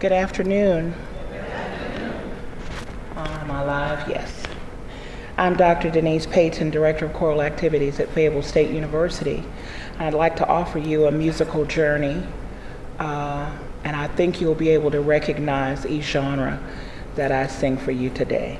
Good afternoon. Am I live? Yes. I'm Dr. Denise Payton, Director of Choral Activities at Fayetteville State University. I'd like to offer you a musical journey, and I think you'll be able to recognize each genre that I sing for you today.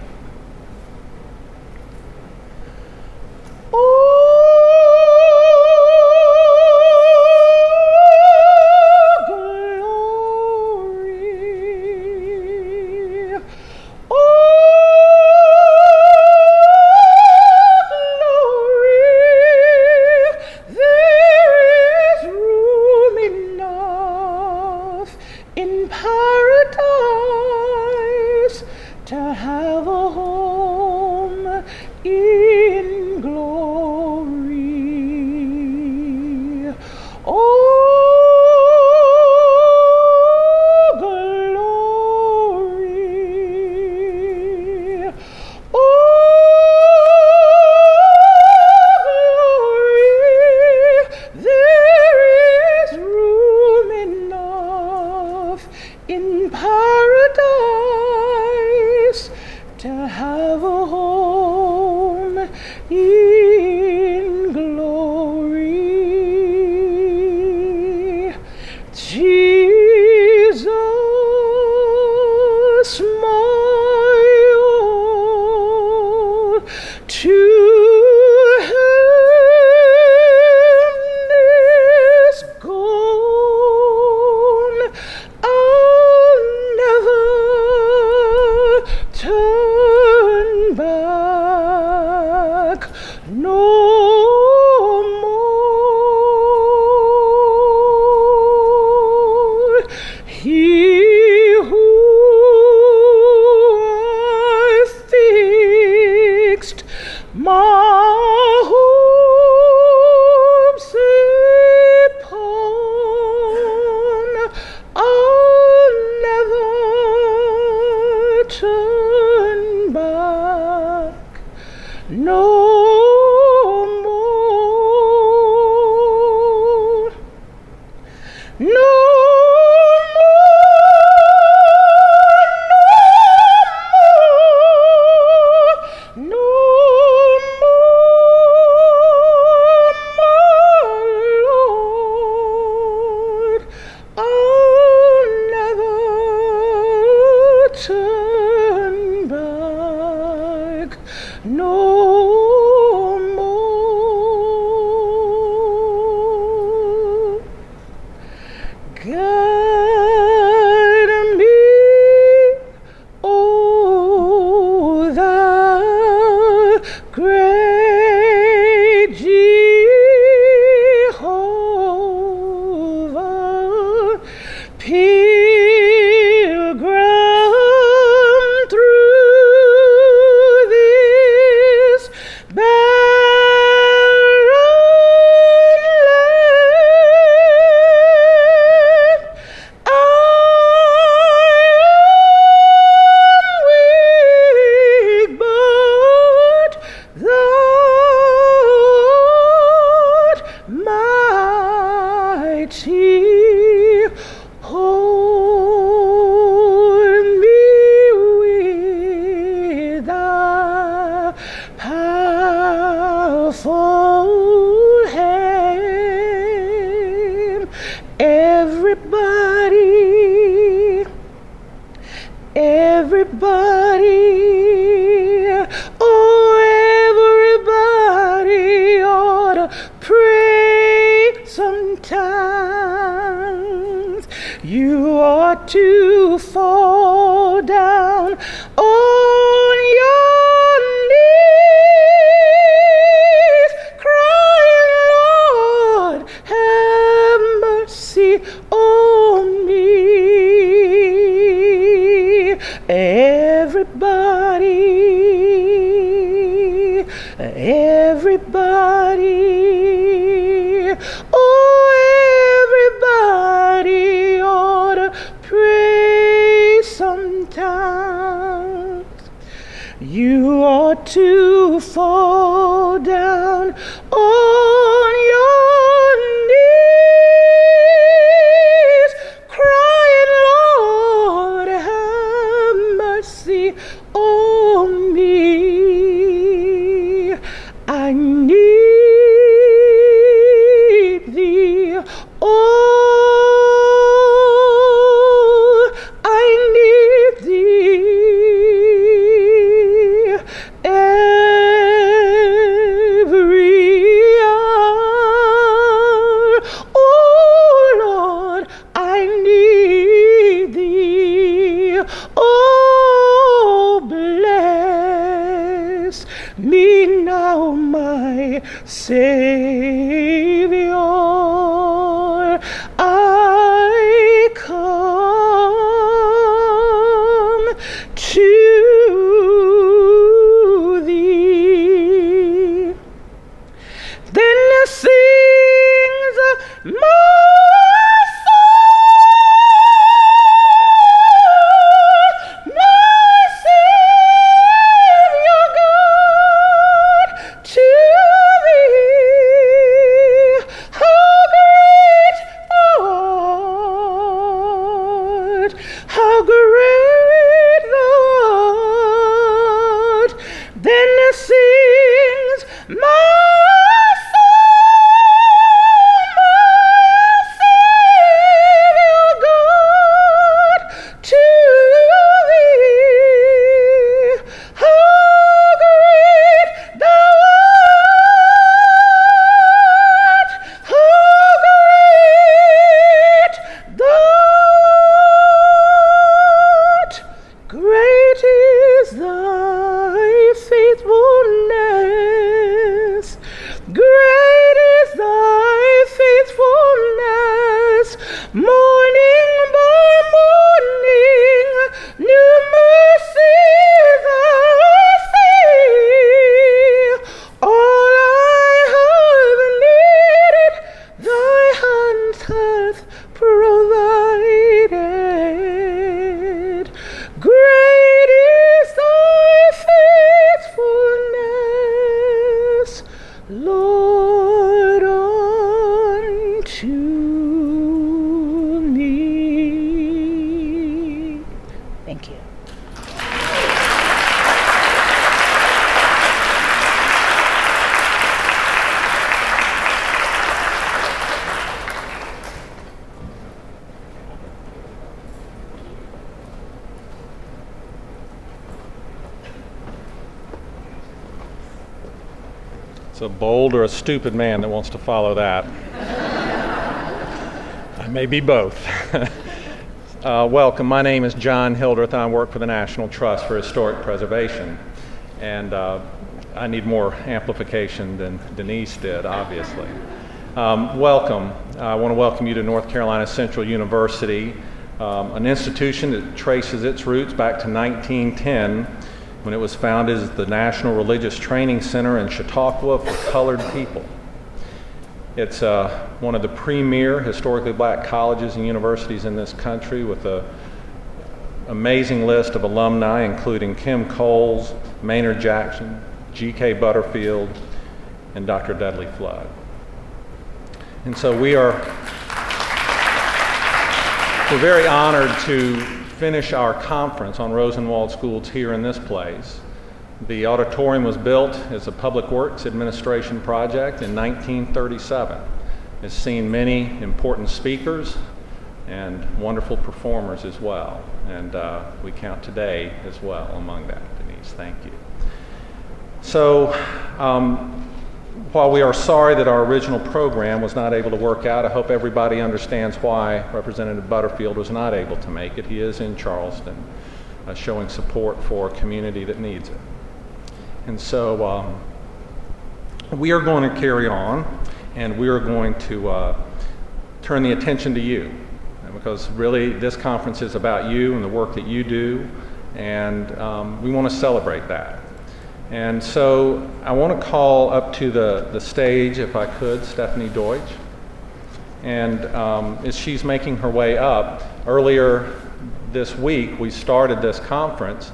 You ought to fall down on your knees, crying, Lord, It's a bold or a stupid man that wants to follow that. I may be both. Welcome. My name is John Hildreth. I work for the National Trust for Historic Preservation. And I need more amplification than Denise did, obviously. Welcome. I want to welcome you to North Carolina Central University, an institution that traces its roots back to 1910, when it was founded as the National Religious Training Center in Chautauqua for colored people. It's one of the premier historically black colleges and universities in this country, with an amazing list of alumni, including Kim Coles, Maynard Jackson, G.K. Butterfield, and Dr. Dudley Flood. And so we're very honored to finish our conference on Rosenwald schools here in this place. The auditorium was built as a public works administration project in 1937. It's seen many important speakers and wonderful performers as well. And we count today as well among that. Denise, thank you. So, while we are sorry that our original program was not able to work out, I hope everybody understands why Representative Butterfield was not able to make it. He is in Charleston, showing support for a community that needs it. And so we are going to carry on, and we are going to turn the attention to you, because really this conference is about you and the work that you do, and we want to celebrate that. And so I want to call up to the stage, if I could, Stephanie Deutsch. And as she's making her way up, earlier this week we started this conference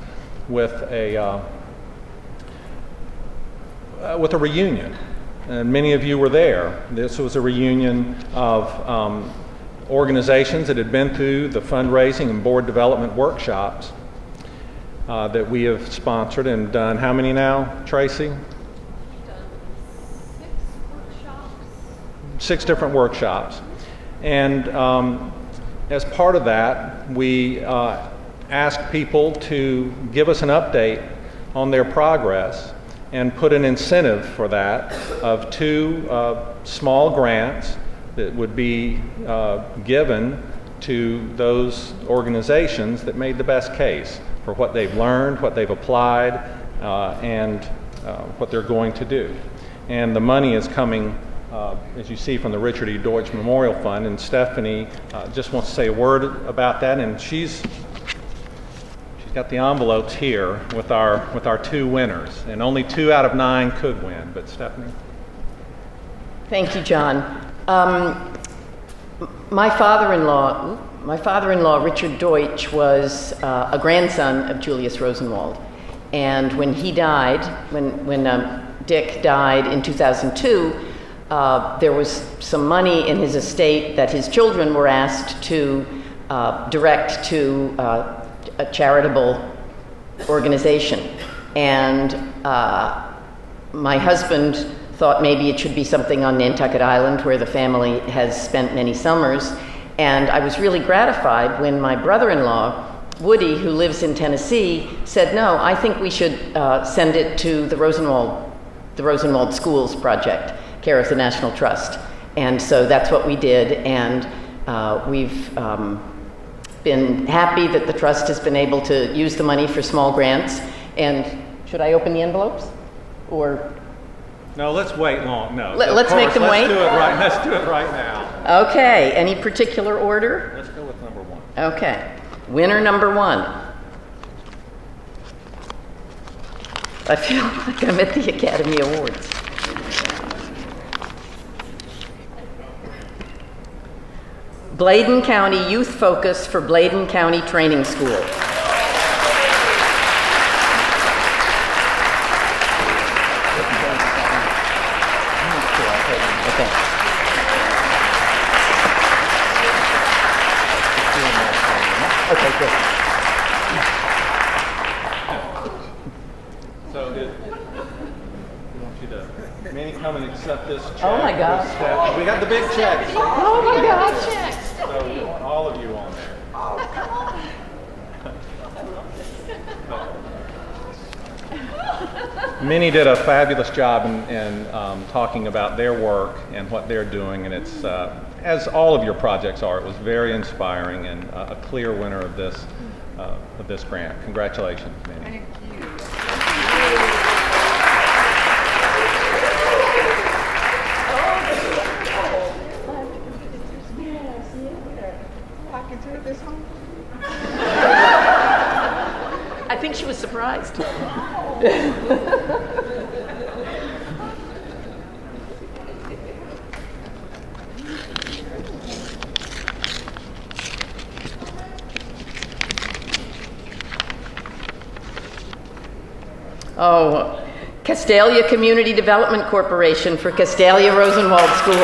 with a reunion. And many of you were there. This was a reunion of organizations that had been through the fundraising and board development workshops that we have sponsored and done. How many now, Tracy? We've done 6 workshops. 6 different workshops. And as part of that, we asked people to give us an update on their progress and put an incentive for that of 2 small grants that would be given to those organizations that made the best case for what they've learned, what they've applied, and what they're going to do. And the money is coming, as you see, from the Richard E. Deutsch Memorial Fund, and Stephanie just wants to say a word about that, and she's got the envelopes here with our 2 winners, and only 2 out of 9 could win, but Stephanie? Thank you, John. My father-in-law, Richard Deutsch, was a grandson of Julius Rosenwald. And when he died, when Dick died in 2002, there was some money in his estate that his children were asked to direct to a charitable organization. And my husband thought maybe it should be something on Nantucket Island, where the family has spent many summers. And I was really gratified when my brother-in-law, Woody, who lives in Tennessee, said, no, I think we should send it to the Rosenwald Schools Project, care of the National Trust. And so that's what we did, and we've been happy that the trust has been able to use the money for small grants. And should I open the envelopes? Or? No, let's wait long. No. Let's make them wait? Let's do it right now. Okay. Any particular order? Let's go with number 1. Okay. Winner number 1. I feel like I'm at the Academy Awards. Bladen County Youth Focus for Bladen County Training School. Okay, good. So, we want you to, Manny, come and accept this check. Oh my gosh. We got the big check. Oh my gosh. So we want all of you on there. Oh, come on. Many did a fabulous job in talking about their work and what they're doing, and it's, as all of your projects are, it was very inspiring and a clear winner of this grant. Congratulations, Minnie. Thank you. I think she was surprised. Oh, Castalia Community Development Corporation for Castalia Rosenwald School.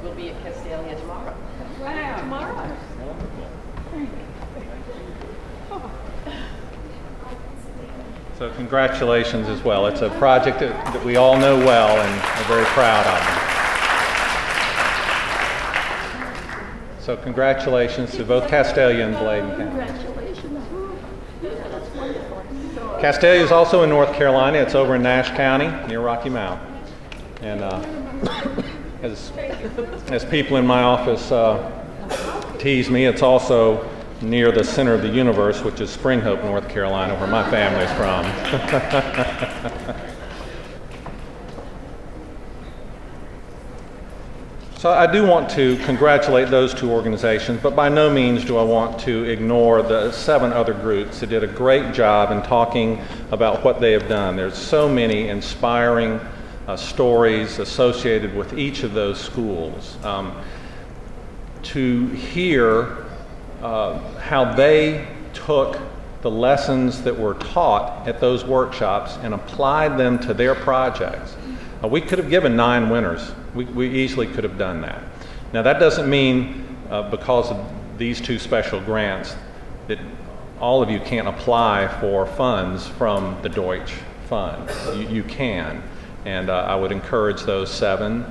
We'll be at Castalia tomorrow. Wow. Tomorrow. So congratulations as well. It's a project that we all know well and are very proud of. So congratulations to both Castalia and Bladen County. Congratulations. That's wonderful. Castalia is also in North Carolina. It's over in Nash County near Rocky Mount. And as people in my office tease me, it's also near the center of the universe, which is Spring Hope, North Carolina, where my family's from. So I do want to congratulate those two organizations, but by no means do I want to ignore the 7 other groups that did a great job in talking about what they have done. There's so many inspiring stories associated with each of those schools. To hear how they took the lessons that were taught at those workshops and applied them to their projects. We could have given 9 winners. We easily could have done that. Now that doesn't mean because of these 2 special grants that all of you can't apply for funds from the Deutsch Fund. You can, and I would encourage those 7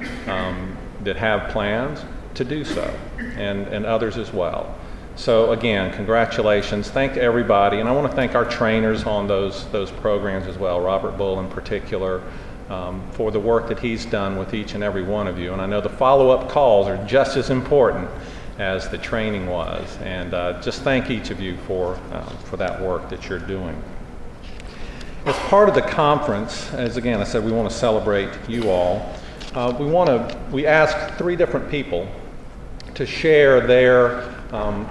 that have plans to do so, and others as well. So again, congratulations. Thank everybody, and I want to thank our trainers on those programs as well, Robert Bull in particular, for the work that he's done with each and every one of you. And I know the follow-up calls are just as important as the training was, and just thank each of you for that work that you're doing. As part of the conference, as again I said, we want to celebrate you all. We asked 3 different people to share their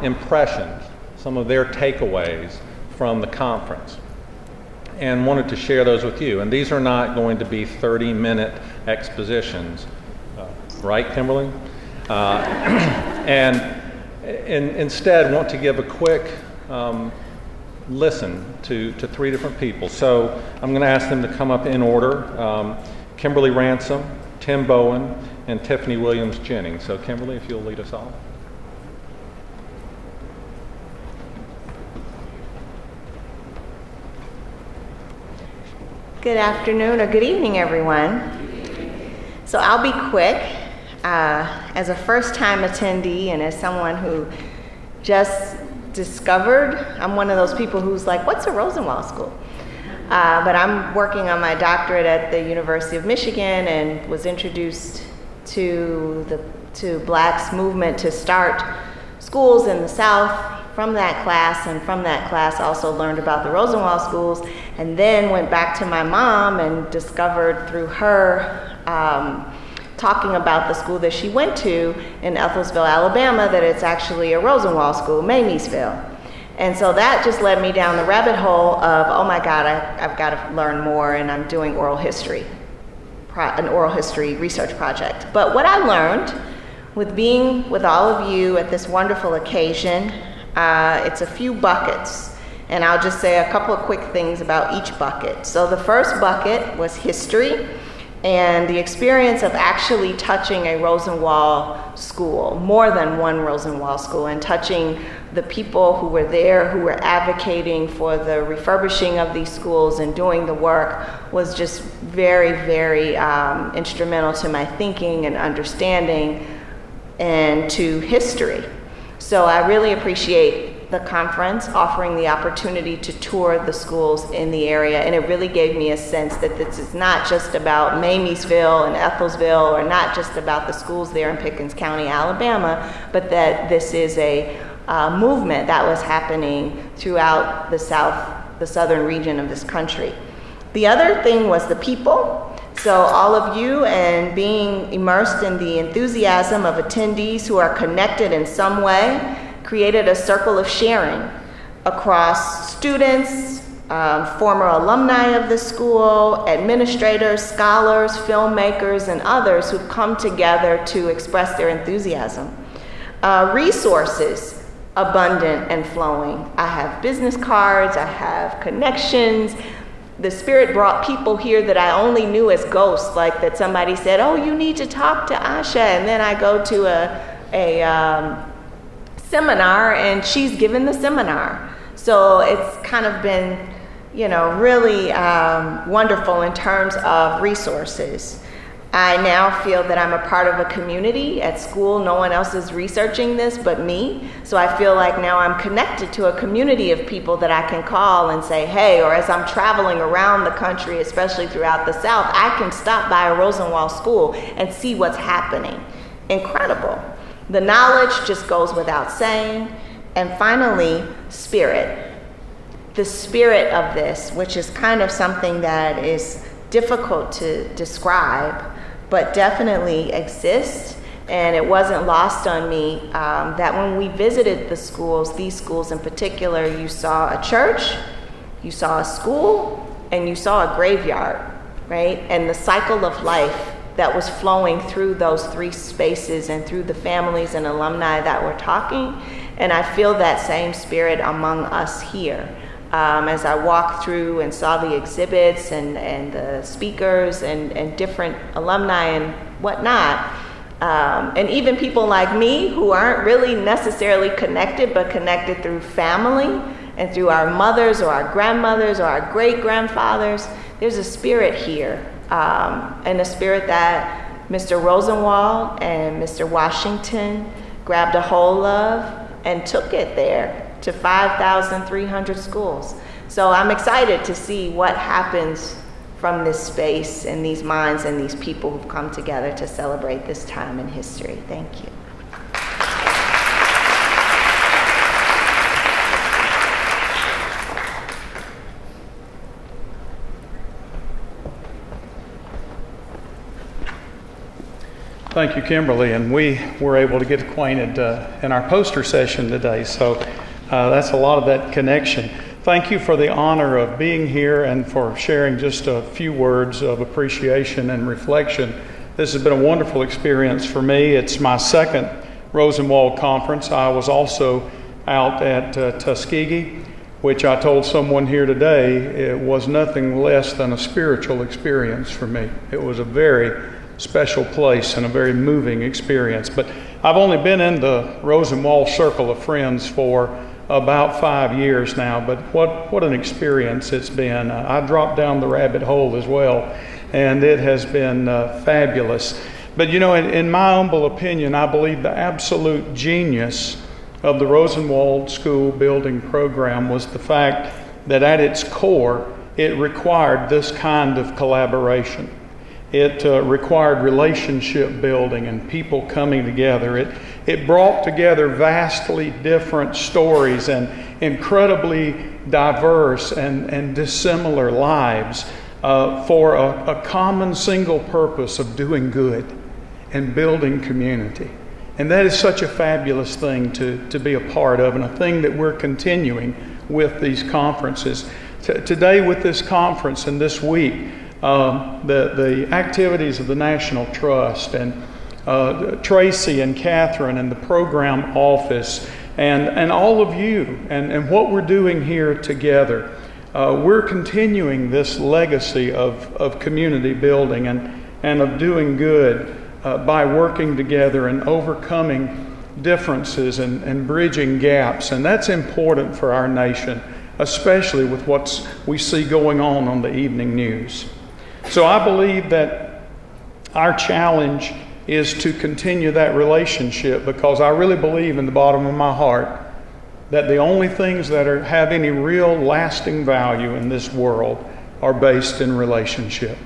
impressions, some of their takeaways from the conference, and wanted to share those with you. And these are not going to be 30-minute expositions, right, Kimberly? And instead want to give a quick listen to 3 different people. So I'm going to ask them to come up in order. Kimberly Ransom, Tim Bowen, and Tiffany Williams Jennings. So Kimberly, if you'll lead us off. Good afternoon or good evening, everyone. So I'll be quick. As a first-time attendee and as someone who just discovered, I'm one of those people who's like, what's a Rosenwald School? But I'm working on my doctorate at the University of Michigan and was introduced to Blacks movement to start schools in the South from that class, and from that class also learned about the Rosenwald schools, and then went back to my mom and discovered through her talking about the school that she went to in Ethelsville, Alabama, that it's actually a Rosenwald school, Mamiesville. And so that just led me down the rabbit hole of, oh my God, I've got to learn more, and I'm doing oral history, an oral history research project. But what I learned with being with all of you at this wonderful occasion, it's a few buckets, and I'll just say a couple of quick things about each bucket. So the first bucket was history, And the experience of actually touching a Rosenwald school, more than one Rosenwald school, and touching the people who were there, who were advocating for the refurbishing of these schools and doing the work, was just very, very instrumental to my thinking and understanding and to history. So I really appreciate the conference offering the opportunity to tour the schools in the area, and it really gave me a sense that this is not just about Mamiesville and Ethelsville, or not just about the schools there in Pickens County, Alabama, but that this is a movement that was happening throughout the southern region of this country. The other thing was the people. So all of you, and being immersed in the enthusiasm of attendees who are connected in some way, created a circle of sharing across students, former alumni of the school, administrators, scholars, filmmakers, and others who've come together to express their enthusiasm. Resources, abundant and flowing. I have business cards, I have connections. The Spirit brought people here that I only knew as ghosts, like that somebody said, oh, you need to talk to Asha, and then I go to a seminar and she's given the seminar. So it's kind of been, really wonderful in terms of resources. I now feel that I'm a part of a community at school. No one else is researching this but me. So I feel like now I'm connected to a community of people that I can call and say, hey, or as I'm traveling around the country, especially throughout the South, I can stop by a Rosenwald school and see what's happening. Incredible. The knowledge just goes without saying. And finally, spirit. The spirit of this, which is kind of something that is difficult to describe, but definitely exists. And it wasn't lost on me that when we visited the schools, these schools in particular, you saw a church, you saw a school, and you saw a graveyard, right? And the cycle of life that was flowing through those three spaces and through the families and alumni that were talking. And I feel that same spirit among us here. As I walked through and saw the exhibits and the speakers and different alumni and whatnot, and even people like me who aren't really necessarily connected, but connected through family and through our mothers or our grandmothers or our great-grandfathers, there's a spirit here. And a spirit that Mr. Rosenwald and Mr. Washington grabbed a hold of and took it there to 5,300 schools. So I'm excited to see what happens from this space and these minds and these people who've come together to celebrate this time in history. Thank you. Thank you, Kimberly, and we were able to get acquainted in our poster session today, so that's a lot of that connection. Thank you for the honor of being here and for sharing just a few words of appreciation and reflection. This has been a wonderful experience for me. It's my second Rosenwald conference. I was also out at Tuskegee, which I told someone here today, it was nothing less than a spiritual experience for me. It was a very special place and a very moving experience. But I've only been in the Rosenwald circle of friends for about 5 years now, but what an experience it's been. I dropped down the rabbit hole as well, and it has been fabulous. But in my humble opinion, I believe the absolute genius of the Rosenwald School building program was the fact that at its core, it required this kind of collaboration. It required relationship building and people coming together. It brought together vastly different stories and incredibly diverse and dissimilar lives for a common single purpose of doing good and building community. And that is such a fabulous thing to be a part of, and a thing that we're continuing with these conferences. Today with this conference and this week, the activities of the National Trust and Tracy and Catherine and the program office and all of you and what we're doing here together. We're continuing this legacy of community building, and of doing good by working together and overcoming differences and bridging gaps. And that's important for our nation, especially with what we see going on the evening news. So I believe that our challenge is to continue that relationship, because I really believe in the bottom of my heart that the only things that have any real lasting value in this world are based in relationship.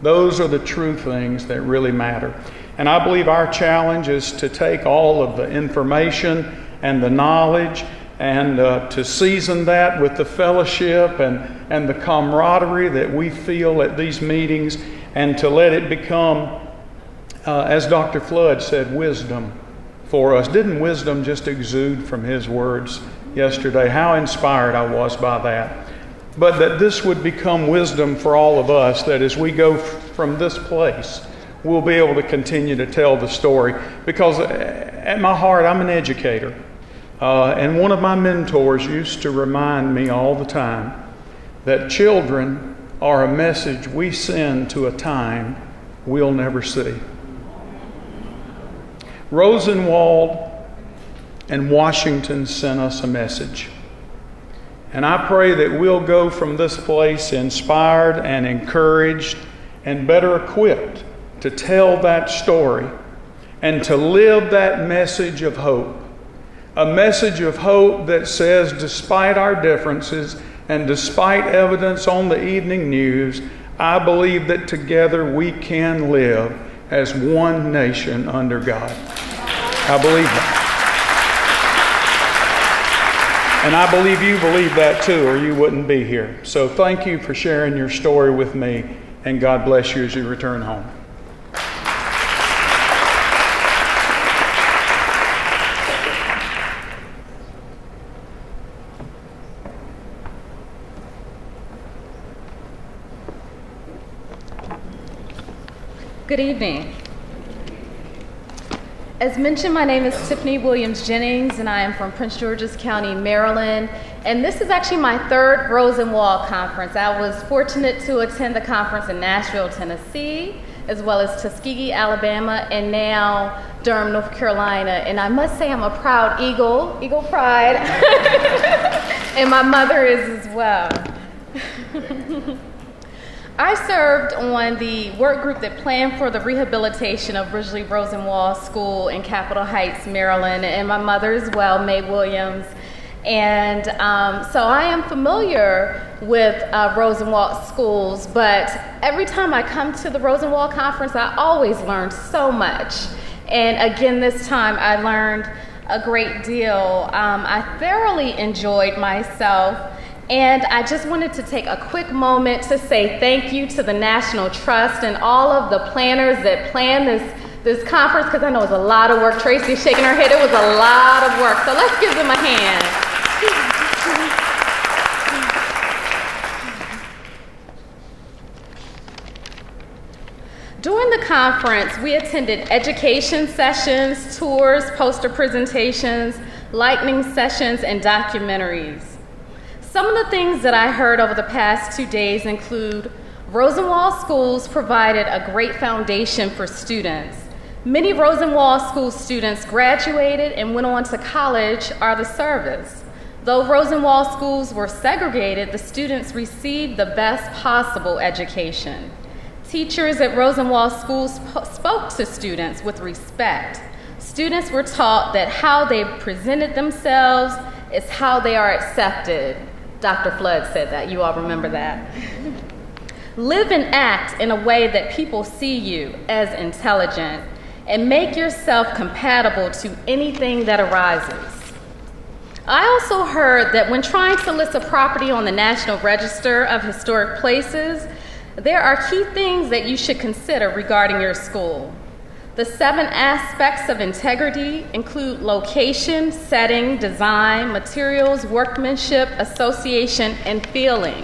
Those are the true things that really matter. And I believe our challenge is to take all of the information and the knowledge and to season that with the fellowship and the camaraderie that we feel at these meetings, and to let it become, as Dr. Flood said, wisdom for us. Didn't wisdom just exude from his words yesterday? How inspired I was by that. But that this would become wisdom for all of us, that as we go from this place, we'll be able to continue to tell the story. Because at my heart, I'm an educator. And one of my mentors used to remind me all the time that children are a message we send to a time we'll never see. Rosenwald and Washington sent us a message. And I pray that we'll go from this place inspired and encouraged and better equipped to tell that story and to live that message of hope. A message of hope that says, despite our differences and despite evidence on the evening news, I believe that together we can live as one nation under God. I believe that. And I believe you believe that too, or you wouldn't be here. So thank you for sharing your story with me, and God bless you as you return home. Good evening. As mentioned, my name is Tiffany Williams Jennings, and I am from Prince George's County, Maryland. And this is actually my third Rosenwald conference. I was fortunate to attend the conference in Nashville, Tennessee, as well as Tuskegee, Alabama, and now Durham, North Carolina. And I must say I'm a proud Eagle Pride, and my mother is as well. I served on the work group that planned for the rehabilitation of Ridgely Rosenwald School in Capitol Heights, Maryland, and my mother as well, Mae Williams. And so I am familiar with Rosenwald schools, but every time I come to the Rosenwald conference, I always learn so much. And again, this time I learned a great deal. I thoroughly enjoyed myself. And I just wanted to take a quick moment to say thank you to the National Trust and all of the planners that planned this conference, because I know it was a lot of work. Tracy's shaking her head. It was a lot of work. So let's give them a hand. During the conference, we attended education sessions, tours, poster presentations, lightning sessions, and documentaries. Some of the things that I heard over the past 2 days include Rosenwald schools provided a great foundation for students. Many Rosenwald school students graduated and went on to college or the service. Though Rosenwald schools were segregated, the students received the best possible education. Teachers at Rosenwald schools spoke to students with respect. Students were taught that how they presented themselves is how they are accepted. Dr. Flood said that. You all remember that. Live and act in a way that people see you as intelligent, and make yourself compatible to anything that arises. I also heard that when trying to list a property on the National Register of Historic Places, there are key things that you should consider regarding your school. The 7 aspects of integrity include location, setting, design, materials, workmanship, association, and feeling.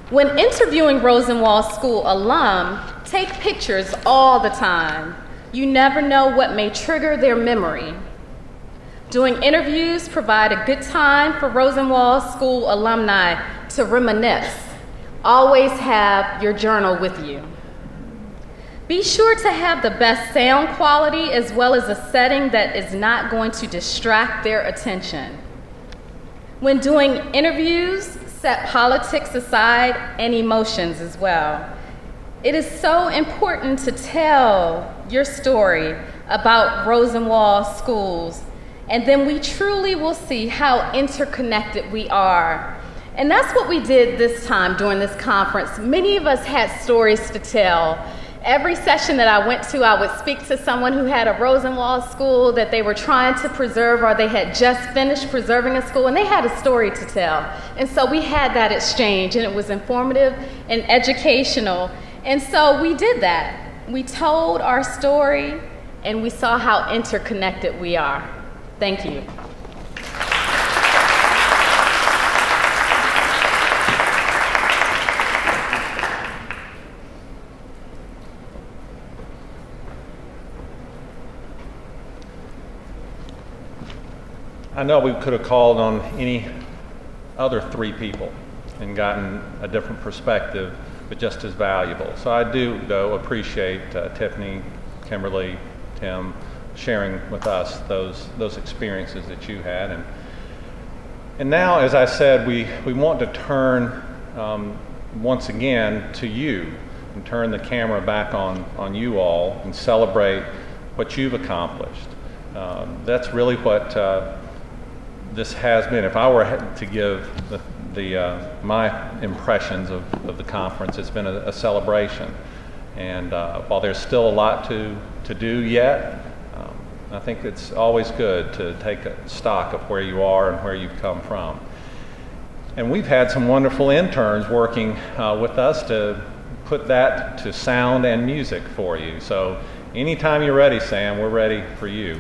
When interviewing Rosenwald School alum, take pictures all the time. You never know what may trigger their memory. Doing interviews provide a good time for Rosenwald School alumni to reminisce. Always have your journal with you. Be sure to have the best sound quality as well as a setting that is not going to distract their attention. When doing interviews, set politics aside and emotions as well. It is so important to tell your story about Rosenwald schools, and then we truly will see how interconnected we are. And that's what we did this time during this conference. Many of us had stories to tell. Every session that I went to, I would speak to someone who had a Rosenwald school that they were trying to preserve, or they had just finished preserving a school, and they had a story to tell. And so we had that exchange, and it was informative and educational. And so we did that. We told our story, and we saw how interconnected we are. Thank you. I know we could have called on any other three people and gotten a different perspective, but just as valuable. So I do, though, appreciate Tiffany, Kimberly, Tim sharing with us those experiences that you had. And now, as I said, we want to turn once again to you and turn the camera back on you all and celebrate what you've accomplished. That's really what this has been. If I were to give my impressions of the conference, it's been a celebration. And while there's still a lot to do yet, I think it's always good to take a stock of where you are and where you've come from. And we've had some wonderful interns working with us to put that to sound and music for you. So anytime you're ready, Sam, we're ready for you.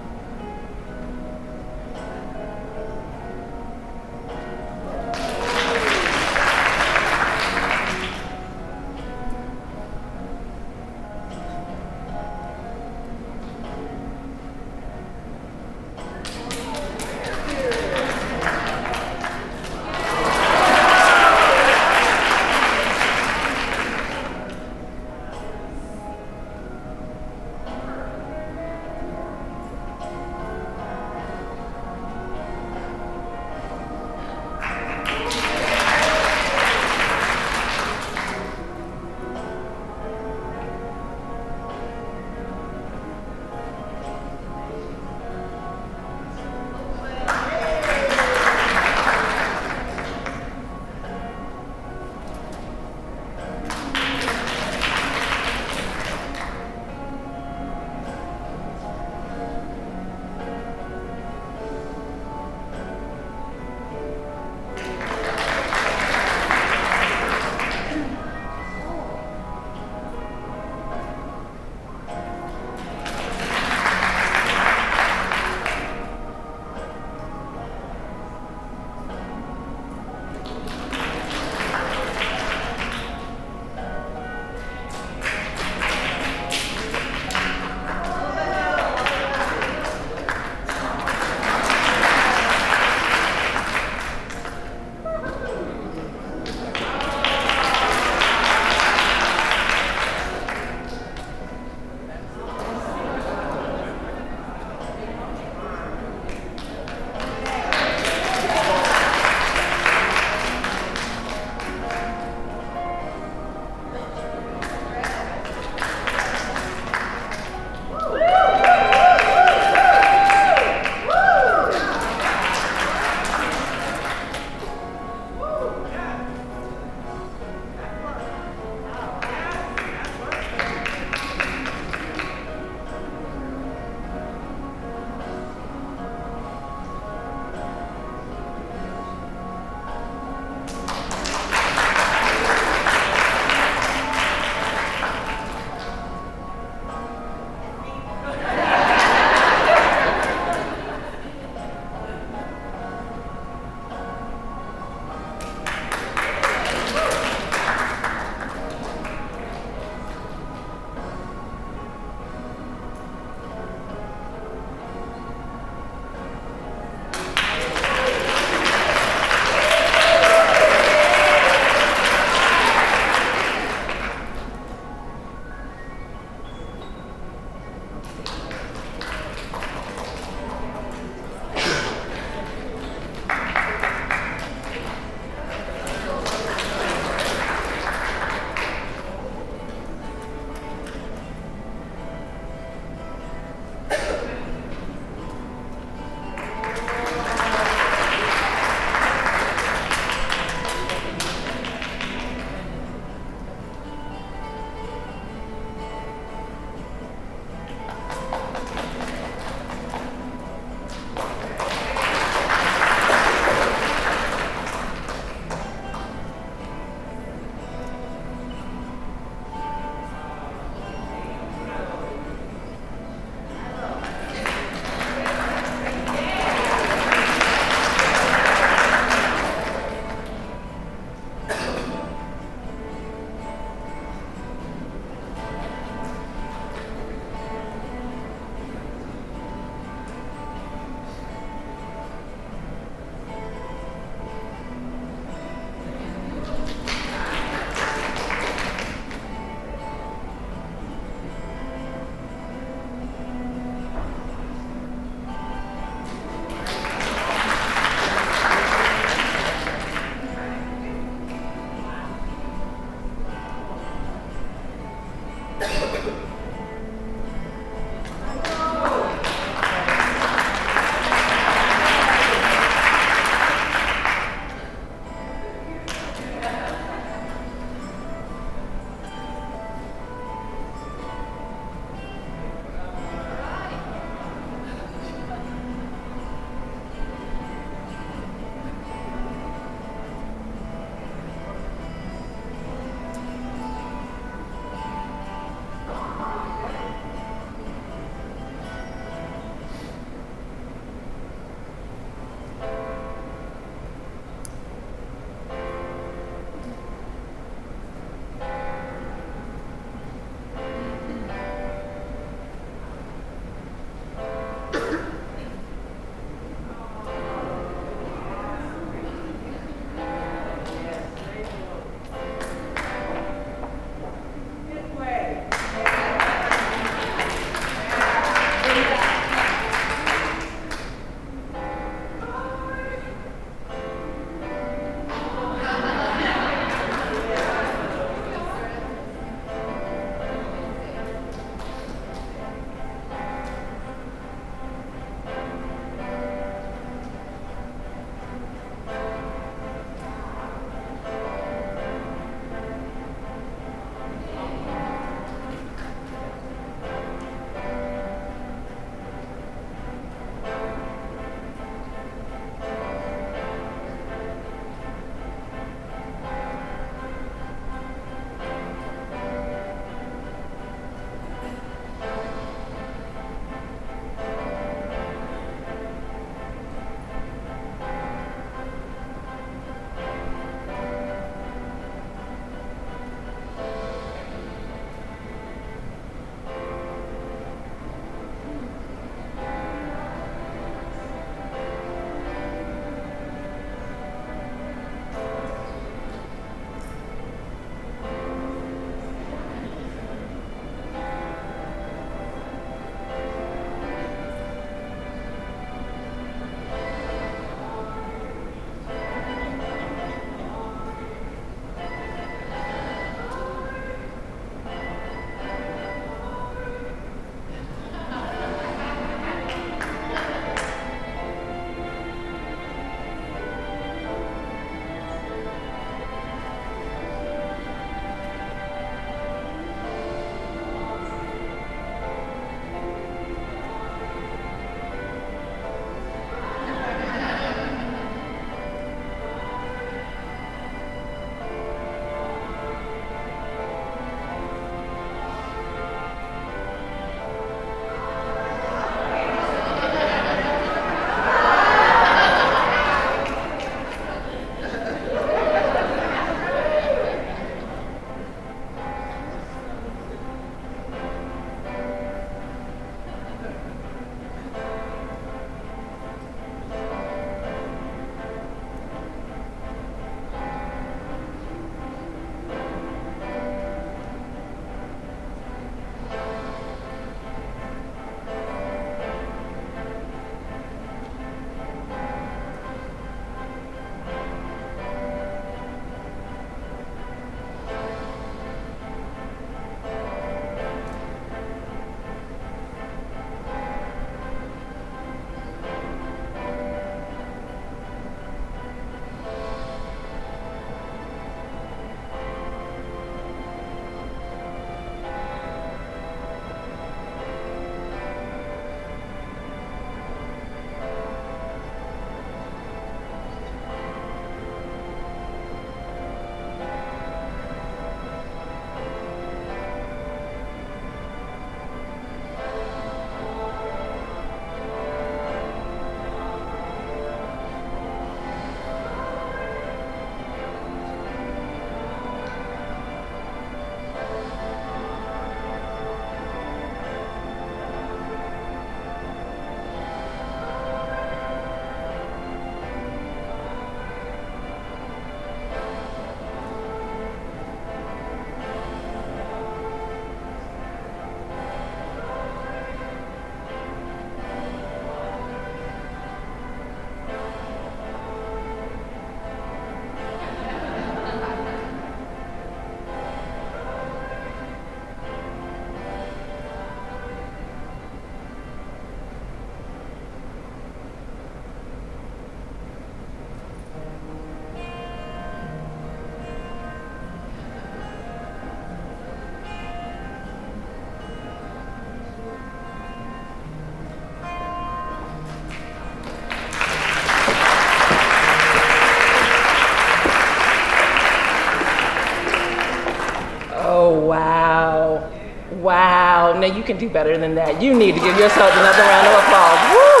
Wow, no, you can do better than that. You need to give yourself another round of applause. Woo!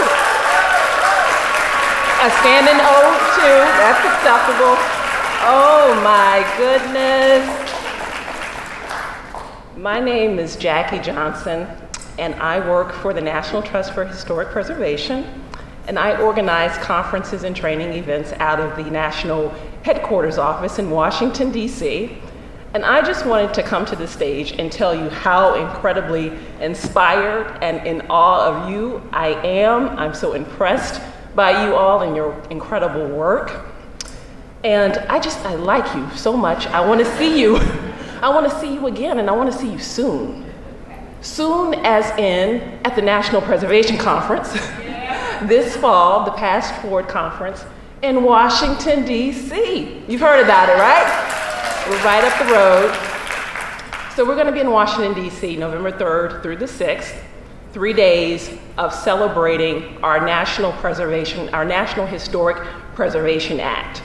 A standing O, too. That's acceptable. Oh, my goodness. My name is Jackie Johnson, and I work for the National Trust for Historic Preservation, and I organize conferences and training events out of the National Headquarters Office in Washington, D.C., and I just wanted to come to the stage and tell you how incredibly inspired and in awe of you I am. I'm so impressed by you all and your incredible work. And I like you so much. I want to see you. I want to see you again, and I want to see you soon. Soon as in at the National Preservation Conference this fall, the Past Forward Conference in Washington, D.C. You've heard about it, right? We're right up the road. So we're going to be in Washington, D.C., November 3rd through the 6th, 3 days of celebrating our National Historic Preservation Act.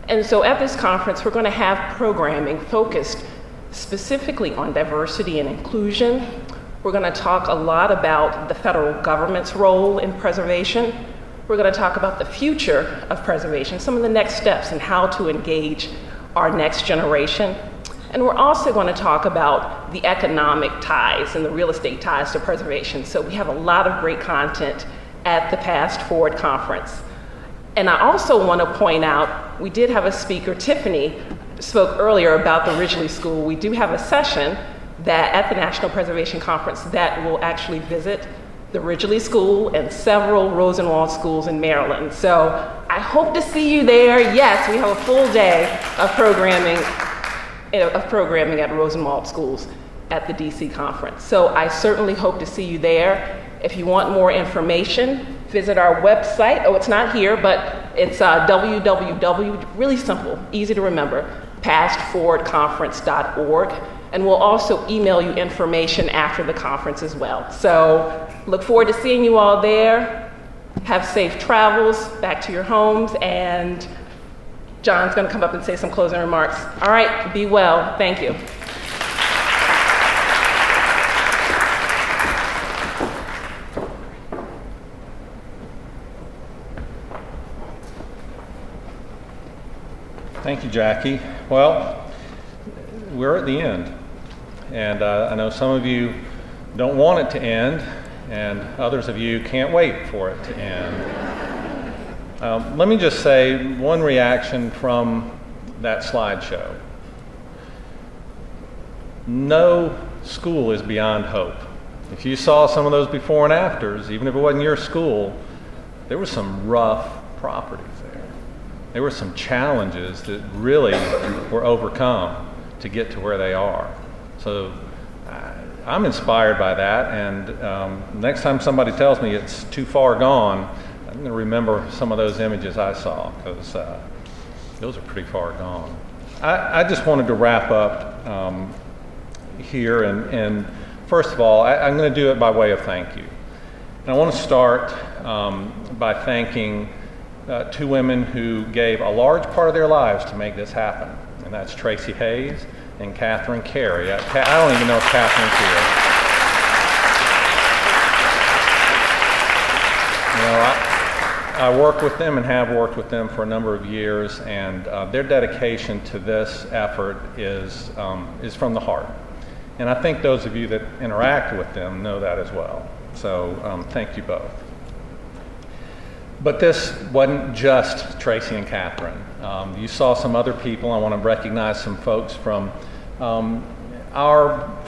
And so at this conference, we're going to have programming focused specifically on diversity and inclusion. We're going to talk a lot about the federal government's role in preservation. We're going to talk about the future of preservation, some of the next steps and how to engage our next generation. And we're also going to talk about the economic ties and the real estate ties to preservation. So we have a lot of great content at the Past Forward Conference. And I also want to point out, we did have a speaker, Tiffany, spoke earlier about the Ridgely School. We do have a session that at the National Preservation Conference that will actually visit the Ridgely School and several Rosenwald schools in Maryland. So I hope to see you there. Yes, we have a full day of programming at Rosenwald schools at the DC conference. So I certainly hope to see you there. If you want more information, visit our website. Oh, it's not here, but it's www, really simple, easy to remember, pastforwardconference.org. And we'll also email you information after the conference as well. So look forward to seeing you all there. Have safe travels back to your homes. And John's going to come up and say some closing remarks. All right, be well. Thank you. Thank you, Jackie. Well, we're at the end. And I know some of you don't want it to end, and others of you can't wait for it to end. Let me just say one reaction from that slideshow. No school is beyond hope. If you saw some of those before and afters, even if it wasn't your school, there were some rough properties there. There were some challenges that really were overcome to get to where they are. So I'm inspired by that, and next time somebody tells me it's too far gone, I'm going to remember some of those images I saw, because those are pretty far gone. I just wanted to wrap up here, and first of all, I'm going to do it by way of thank you. And I want to start by thanking two women who gave a large part of their lives to make this happen, and that's Tracy Hayes and Catherine Carey. I don't even know if Catherine's here. You know, I work with them and have worked with them for a number of years, and their dedication to this effort is from the heart. And I think those of you that interact with them know that as well. So thank you both. But this wasn't just Tracy and Catherine. You saw some other people. I want to recognize some folks from the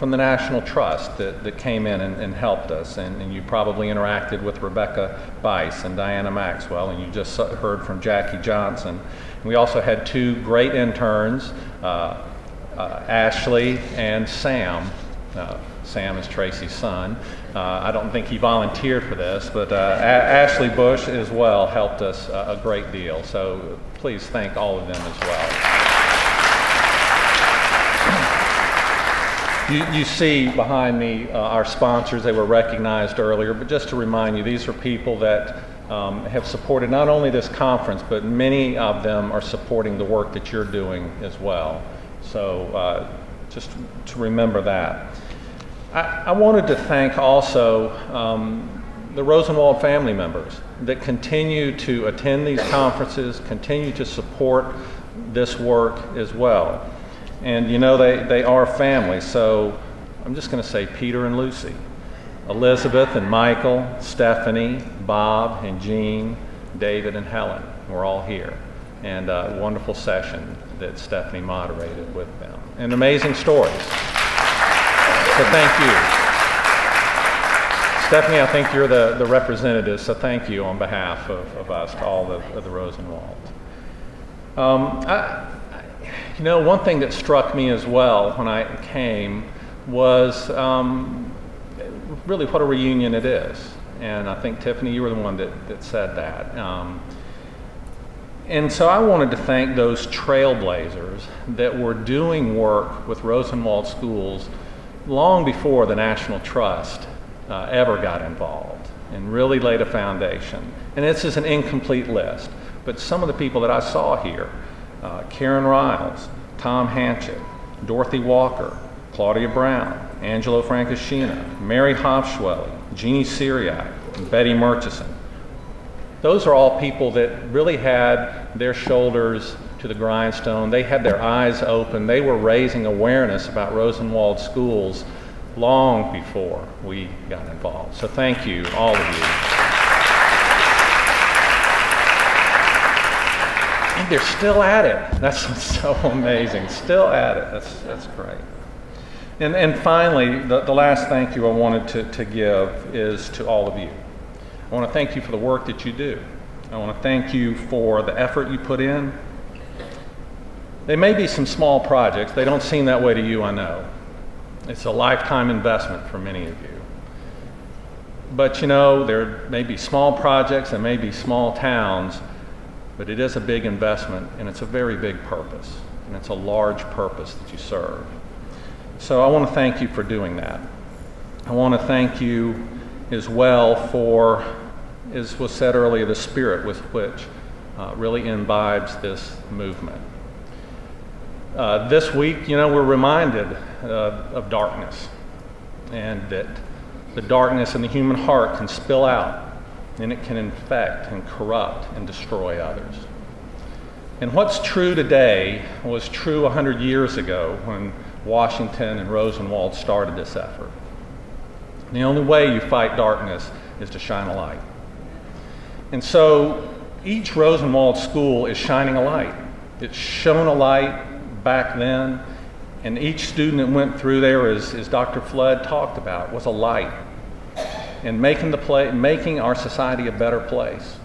National Trust that came in and helped us. And you probably interacted with Rebecca Bice and Diana Maxwell, and you just heard from Jackie Johnson. And we also had two great interns, Ashley and Sam. Sam is Tracy's son. I don't think he volunteered for this, but Ashley Bush as well helped us a great deal. So please thank all of them as well. You see behind me our sponsors. They were recognized earlier, but just to remind you, these are people that have supported not only this conference, but many of them are supporting the work that you're doing as well. So just to remember that. I wanted to thank also the Rosenwald family members that continue to attend these conferences, continue to support this work as well. And you know, they are family, so I'm just going to say Peter and Lucy, Elizabeth and Michael, Stephanie, Bob and Jean, David and Helen. We're all here. And a wonderful session that Stephanie moderated with them. And amazing stories. So thank you. Stephanie, I think you're the representative, so thank you on behalf of us, to all of the Rosenwald. You know, one thing that struck me as well when I came was really what a reunion it is. And I think, Tiffany, you were the one that said that. And so I wanted to thank those trailblazers that were doing work with Rosenwald schools long before the National Trust ever got involved, and really laid a foundation. And this is an incomplete list, but some of the people that I saw here, Karen Riles, Tom Hanchett, Dorothy Walker, Claudia Brown, Angelo Francoschina, Mary Hofschwelle, Jeannie Syriac, and Betty Murchison. Those are all people that really had their shoulders to the grindstone. They had their eyes open. They were raising awareness about Rosenwald schools long before we got involved. So thank you, all of you. And they're still at it. That's what's so amazing. Still at it. That's great. And finally, the last thank you I wanted to give is to all of you. I want to thank you for the work that you do. I want to thank you for the effort you put in. They may be some small projects. They don't seem that way to you, I know. It's a lifetime investment for many of you. But you know, there may be small projects, there may be small towns, but it is a big investment, and it's a very big purpose, and it's a large purpose that you serve. So I want to thank you for doing that. I want to thank you as well for, as was said earlier, the spirit with which really imbibes this movement. This week, you know, we're reminded of darkness, and that the darkness in the human heart can spill out, and it can infect and corrupt and destroy others. And what's true today was true 100 years ago when Washington and Rosenwald started this effort. The only way you fight darkness is to shine a light. And so each Rosenwald school is shining a light. It's shone a light back then, and each student that went through there, as Dr. Flood talked about, was a light and making our society a better place.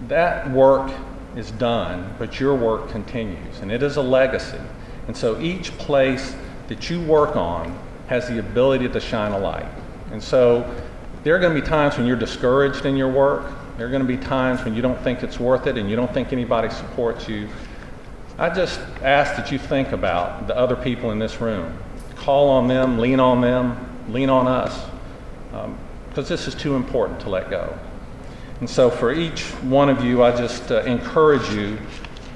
That work is done, but your work continues, and it is a legacy. And so each place that you work on has the ability to shine a light. And so there are going to be times when you're discouraged in your work. There are going to be times when you don't think it's worth it and you don't think anybody supports you. I just ask that you think about the other people in this room. Call on them, lean on us, because this is too important to let go. And so for each one of you, I just encourage you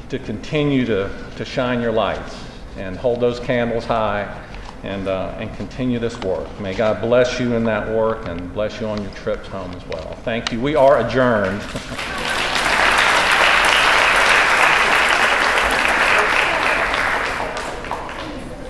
to continue to shine your lights and hold those candles high and continue this work. May God bless you in that work and bless you on your trips home as well. Thank you. We are adjourned.